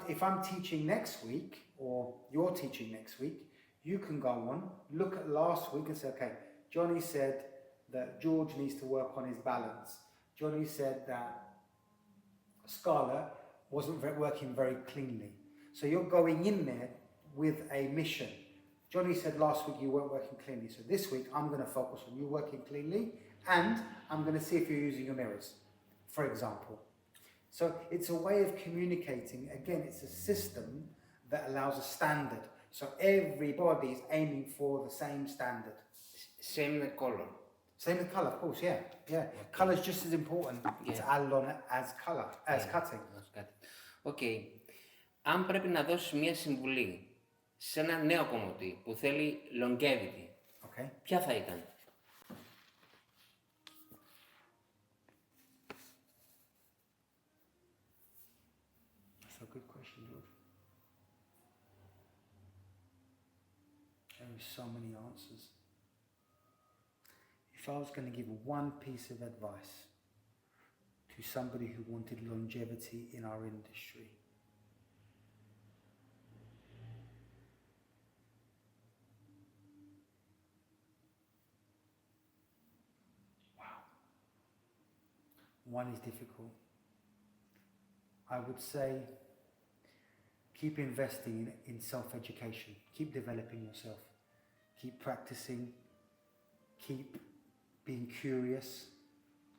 if I'm teaching next week, or you're teaching next week, you can go on, look at last week and say, okay, Johnny said that George needs to work on his balance. Johnny said that Scarlett wasn't working very cleanly. So you're going in there with a mission. Johnny said last week you weren't working cleanly. So this week I'm going to focus on you working cleanly, and I'm going to see if you're using your mirrors, for example. So it's a way of communicating. Again, it's a system that allows a standard. So everybody is aiming for the same standard. Same with color. Same with colour, of course, yeah. Okay. Colour is just as important to Allilon as colour, as cutting. Okay. Αν πρέπει να δώσεις μια συμβουλή σε ένα νέο κομμωτή που θέλει longevity, ποια θα ήταν? That's a good question, George. There are so many answers. If I was going to give one piece of advice to somebody who wanted longevity in our industry, one is difficult. I would say keep investing in self-education. Keep developing yourself. Keep practicing. Keep being curious.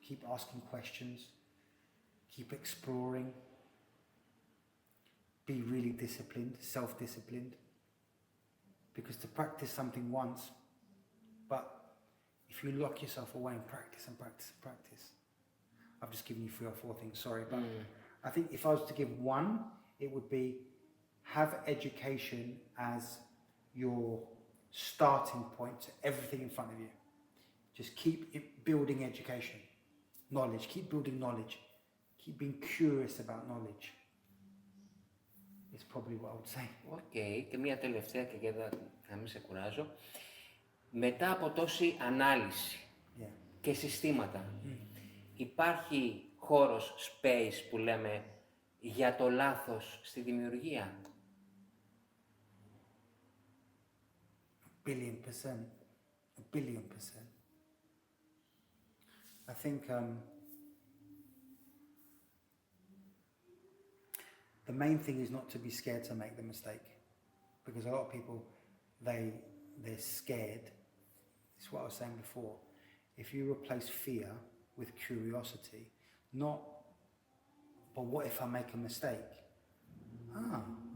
Keep asking questions. Keep exploring. Be really disciplined, self-disciplined. Because to practice something once, but if you lock yourself away and practice and practice and practice, I've just given you 3 or 4 things, sorry, but I think if I was to give one, it would be have education as your starting point to everything in front of you. Just keep building education, knowledge, keep building knowledge, keep being curious about knowledge. It's probably what I would say. Okay, και μία τελευταία και για να μην σε κουράζω. Μετά από τόση ανάλυση και συστήματα, υπάρχει χώρος, space που λέμε, για το λάθος στη δημιουργία? 1,000,000,000%. 1,000,000,000%. I think the main thing is not to be scared to make the mistake, because a lot of people, they're scared. It's what I was saying before. If you replace fear with curiosity, not, but what if I make a mistake?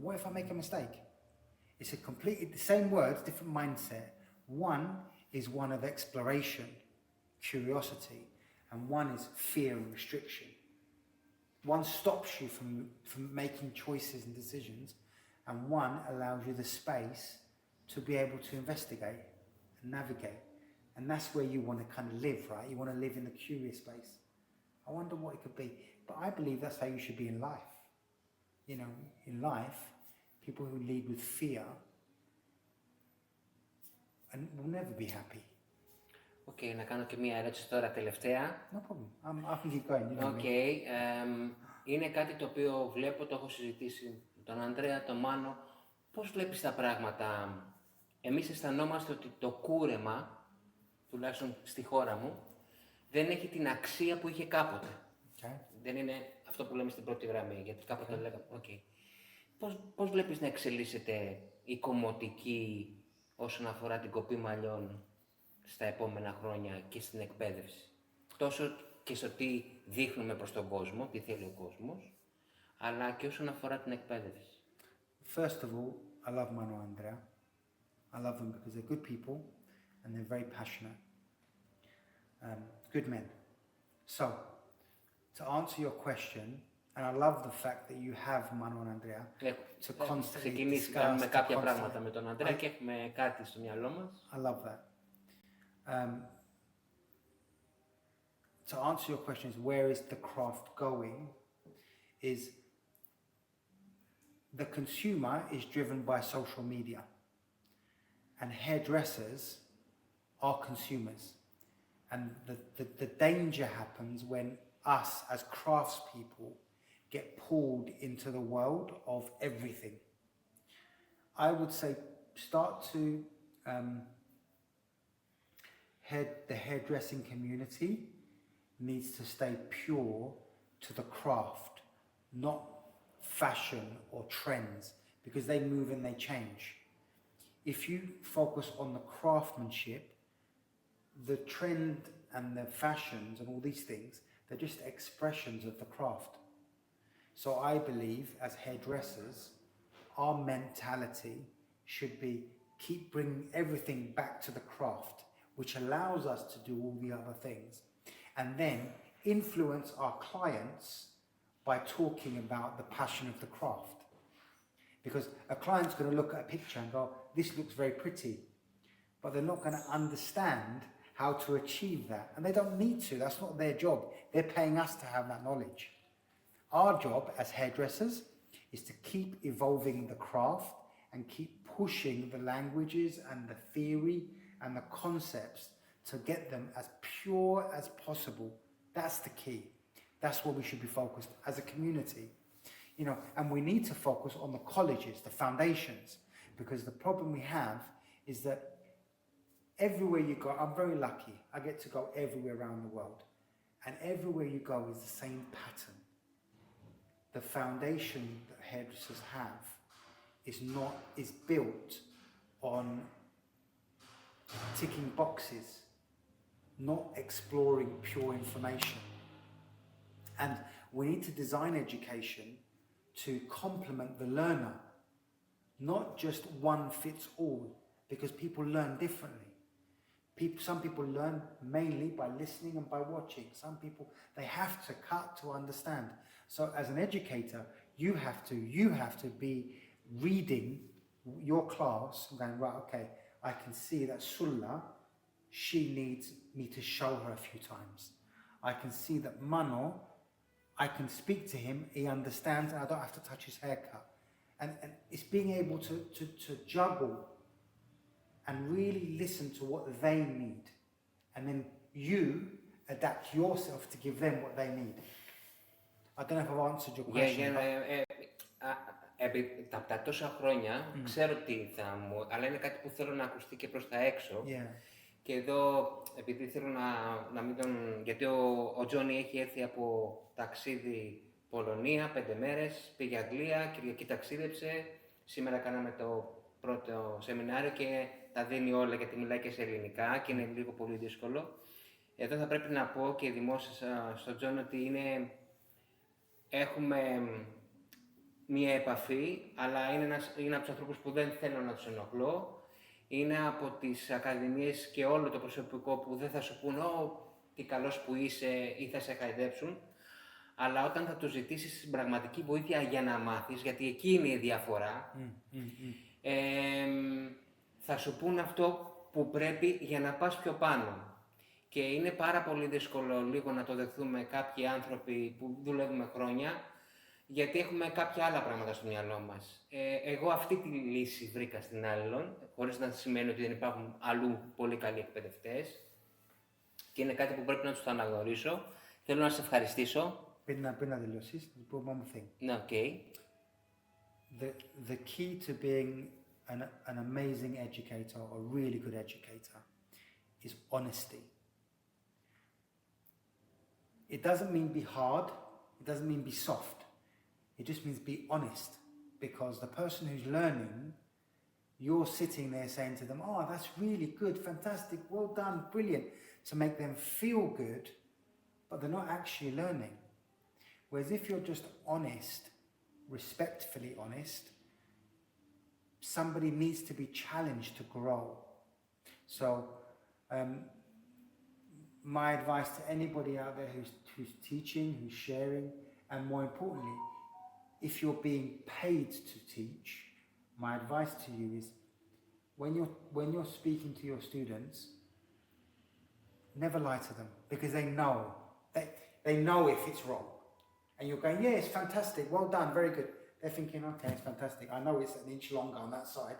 What if I make a mistake? It's a completely the same words, different mindset. One is one of exploration, curiosity, and one is fear and restriction. One stops you from making choices and decisions, and one allows you the space to be able to investigate and navigate. And that's where you want to kind of live, right? You want to live in the curious space. I wonder what it could be. But I believe that's how you should be in life. You know, in life, people who lead with fear and will never be happy. Okay, να κάνω και μία ερώτηση τώρα τελευταία. No problem. I can keep going. You know Okay, είναι κάτι το οποίο βλέπω, το έχω συζητήσει με τον Ανδρέα, τον Μάνο. Πώς βλέπεις τα πράγματα? Εμείς αισθανόμαστε ότι το κούρεμα, τουλάχιστον στη χώρα μου, δεν έχει την αξία που είχε κάποτε. Okay. Δεν είναι αυτό που λέμε στην πρώτη γραμμή, γιατί κάποτε λέγαμε, okay. Πώς βλέπεις να εξελίσσεται η κομμωτική όσον αφορά την κοπή μαλλιών στα επόμενα χρόνια και στην εκπαίδευση? Τόσο και στο τι δείχνουμε προς τον κόσμο, τι θέλει ο κόσμος, αλλά και όσον αφορά την εκπαίδευση. First of all, I love Mano and Andrea. I love them because they're good people and they're very passionate. Good men. So, to answer your question, and I love the fact that you have Mano and Andrea to constantly discuss. Με κάποια πράγματα με τον Ανδρέα και έχουμε κάτι στο μυαλό μας. I love that. To answer your question, where is the craft going? Is the consumer is driven by social media, and hairdressers are consumers. And the danger happens when us as craftspeople get pulled into the world of everything. I would say start to the hairdressing community needs to stay pure to the craft, not fashion or trends, because they move and they change. If you focus on the craftsmanship, the trend and the fashions and all these things, they're just expressions of the craft. So I believe as hairdressers, our mentality should be keep bringing everything back to the craft, which allows us to do all the other things, and then influence our clients by talking about the passion of the craft. Because a client's going to look at a picture and go, this looks very pretty, but they're not going to understand how to achieve that. And they don't need to, that's not their job. They're paying us to have that knowledge. Our job as hairdressers is to keep evolving the craft and keep pushing the languages and the theory and the concepts to get them as pure as possible. That's the key. That's where we should be focused as a community. You know, and we need to focus on the colleges, the foundations, because the problem we have is that everywhere you go, I'm very lucky, I get to go everywhere around the world. And everywhere you go is the same pattern. The foundation that hairdressers have is built on ticking boxes, not exploring pure information. And we need to design education to complement the learner, not just one fits all, because people learn differently. Some people learn mainly by listening and by watching. Some people, they have to cut to understand. So as an educator, you have to be reading your class and going, right, okay, I can see that Sulla, she needs me to show her a few times. I can see that Mano, I can speak to him, he understands, and I don't have to touch his haircut. And it's being able to juggle and really listen to what they need. And then you adapt yourself to give them what they need. I don't know if I've answered your question. Τα τόσα χρόνια ξέρω τι θα μου... Αλλά είναι κάτι που θέλω να ακουστεί και προς τα έξω. Και εδώ, επειδή θέλω να μην τον... Γιατί ο Τζόνι έχει έρθει από ταξίδι Πολωνία, 5 μέρες, πήγε Αγγλία, Κυριακή ταξίδεψε. Σήμερα κάναμε το πρώτο σεμινάριο και τα δίνει όλα γιατί μιλάει και σε ελληνικά και είναι λίγο πολύ δύσκολο. Εδώ θα πρέπει να πω και δημόσια στον Τζόνι ότι έχουμε μία επαφή, αλλά είναι από τους ανθρώπους που δεν θέλω να τους ενοχλώ. Είναι από τις ακαδημίες και όλο το προσωπικό που δεν θα σου πούν τι καλός που είσαι ή θα σε χαϊδέψουν. Αλλά όταν θα τους ζητήσεις την πραγματική βοήθεια για να μάθεις, γιατί εκεί είναι η διαφορά, θα σου πούν αυτό που πρέπει για να πας πιο πάνω. Και είναι πάρα πολύ δύσκολο λίγο να το δεχθούμε κάποιοι άνθρωποι που δουλεύουμε χρόνια, γιατί έχουμε κάποια άλλα πράγματα στο μυαλό μας. Εγώ αυτή τη λύση βρήκα στην Allilon, χωρίς να σημαίνει ότι δεν υπάρχουν αλλού πολύ καλοί εκπαιδευτές. Και είναι κάτι που πρέπει να τους το αναγνωρίσω. Θέλω να σε ευχαριστήσω. Πριν να δηλώσεις, θα πω one thing. Ναι, okay. The key to being an amazing educator or a really good educator is honesty. It doesn't mean be hard, it doesn't mean be soft. It just means be honest, because the person who's learning, you're sitting there saying to them, oh, that's really good, fantastic, well done, brilliant, to make them feel good, but they're not actually learning. Whereas if you're just honest, respectfully honest, somebody needs to be challenged to grow. So my advice to anybody out there who's teaching, who's sharing, and more importantly, if you're being paid to teach, my advice to you is when you're speaking to your students, never lie to them, because they know if it's wrong. And you're going, yeah, it's fantastic, well done, very good. They're thinking, okay, it's fantastic. I know it's an inch longer on that side.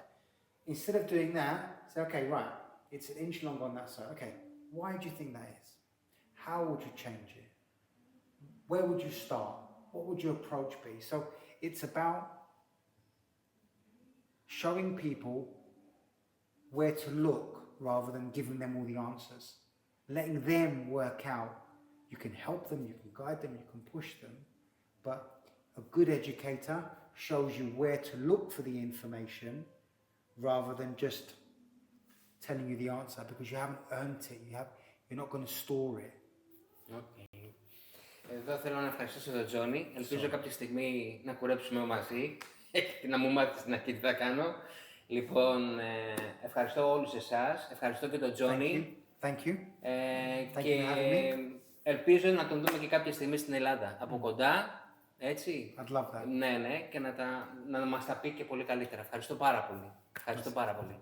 Instead of doing that, say, okay, right, it's an inch longer on that side. Okay, why do you think that is? How would you change it? Where would you start? What would your approach be? So it's about showing people where to look rather than giving them all the answers. Letting them work out. You can help them, you can guide them, you can push them, but a good educator shows you where to look for the information rather than just telling you the answer, because you haven't earned it, you're not going to store it. Okay. Εδώ θέλω να ευχαριστήσω τον Τζόνι. Ελπίζω κάποια στιγμή να κουρέψουμε μαζί και να μου μάθεις την αρχή τι θα κάνω. Λοιπόν, ευχαριστώ όλους εσάς, ευχαριστώ και τον Τζόνι. Thank you. Και ελπίζω να τον δούμε και κάποια στιγμή στην Ελλάδα, από κοντά, έτσι. I'd love that. Ναι, και να μας τα πει και πολύ καλύτερα. Ευχαριστώ πάρα πολύ.